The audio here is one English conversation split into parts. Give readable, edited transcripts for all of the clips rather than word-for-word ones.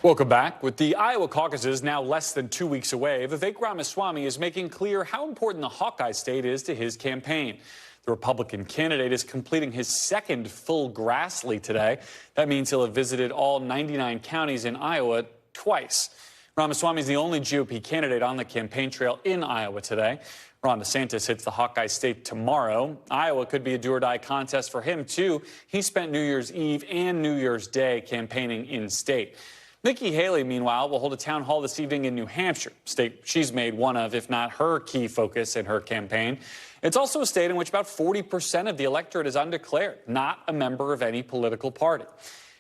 Welcome back. With the Iowa caucuses now less than 2 weeks away, Vivek Ramaswamy is making clear how important the Hawkeye state is to his campaign. The Republican candidate is completing his second full Grassley today. That means he'll have visited all 99 counties in Iowa twice. Ramaswamy is the only GOP candidate on the campaign trail in Iowa today. Ron DeSantis hits the Hawkeye state tomorrow. Iowa could be a do-or-die contest for him, too. He spent New Year's Eve and New Year's Day campaigning in-state. Nikki Haley, meanwhile, will hold a town hall this evening in New Hampshire, a state she's made one of, if not her key focus in her campaign. It's also a state in which about 40% of the electorate is undeclared, not a member of any political party.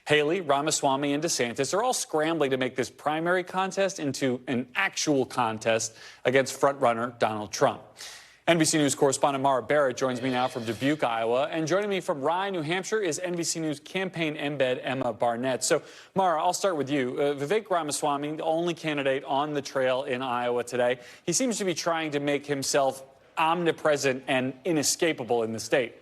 Haley, Ramaswamy, and DeSantis are all scrambling to make this primary contest into an actual contest against frontrunner Donald Trump. NBC News correspondent Maura Barrett joins me now from Dubuque, Iowa. And joining me from Rye, New Hampshire is NBC News campaign embed Emma Barnett. So, Maura, I'll start with you. Vivek Ramaswamy, the only candidate on the trail in Iowa today, he seems to be trying to make himself omnipresent and inescapable in the state.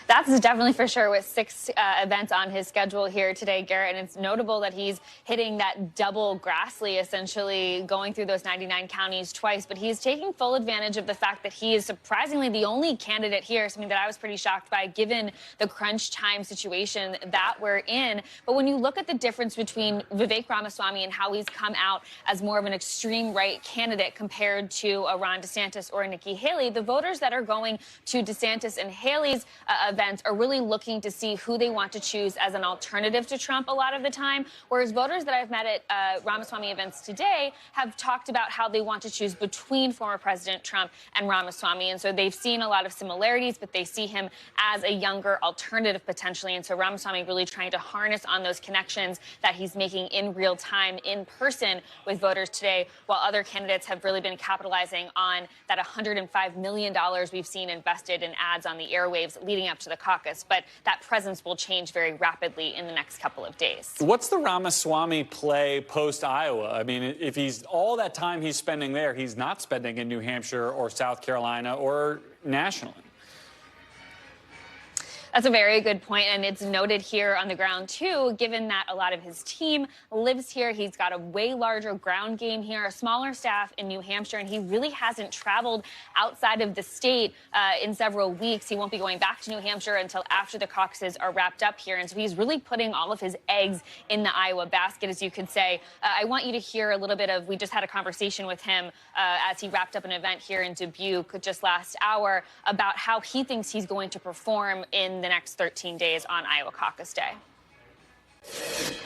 That's definitely for sure, with 6 events on his schedule here today, Garrett. And it's notable that he's hitting that double Grassley, essentially going through those 99 counties twice. But he's taking full advantage of the fact that he is surprisingly the only candidate here, something that I was pretty shocked by given the crunch time situation that we're in. But when you look at the difference between Vivek Ramaswamy and how he's come out as more of an extreme right candidate compared to a Ron DeSantis or a Nikki Haley, the voters that are going to DeSantis and Haley's events are really looking to see who they want to choose as an alternative to Trump a lot of the time, whereas voters that I've met at Ramaswamy events today have talked about how they want to choose between former President Trump and Ramaswamy. And so they've seen a lot of similarities, but they see him as a younger alternative potentially. And so Ramaswamy really trying to harness on those connections that he's making in real time, in person with voters today, while other candidates have really been capitalizing on that $105 million we've seen invested in ads on the airwaves leading up to the caucus. But that presence will change very rapidly in the next couple of days. What's the Ramaswamy play post-Iowa? I mean, if he's all that time he's spending there, he's not spending in New Hampshire or South Carolina or nationally. That's a very good point, and it's noted here on the ground, too, given that a lot of his team lives here. He's got a way larger ground game here, a smaller staff in New Hampshire, and he really hasn't traveled outside of the state in several weeks. He won't be going back to New Hampshire until after the caucuses are wrapped up here, and so he's really putting all of his eggs in the Iowa basket, as you could say. I want you to hear a little bit of, we just had a conversation with him as he wrapped up an event here in Dubuque just last hour about how he thinks he's going to perform in the next 13 days on Iowa Caucus Day.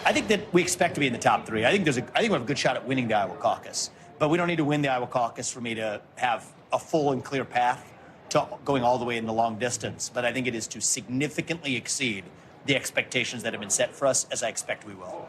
I think that we expect to be in the top 3. I think we have a good shot at winning the Iowa Caucus, but we don't need to win the Iowa Caucus for me to have a full and clear path to going all the way in the long distance. But I think it is to significantly exceed the expectations that have been set for us, as I expect we will.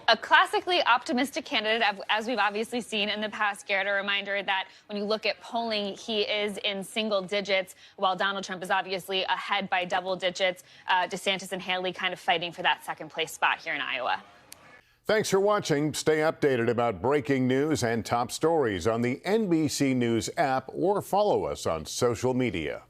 A classically optimistic candidate, as we've obviously seen in the past, Garrett. A reminder that when you look at polling, he is in single digits, while Donald Trump is obviously ahead by double digits. DeSantis and Haley kind of fighting for that second place spot here in Iowa. Thanks for watching. Stay updated about breaking news and top stories on the NBC News app or follow us on social media.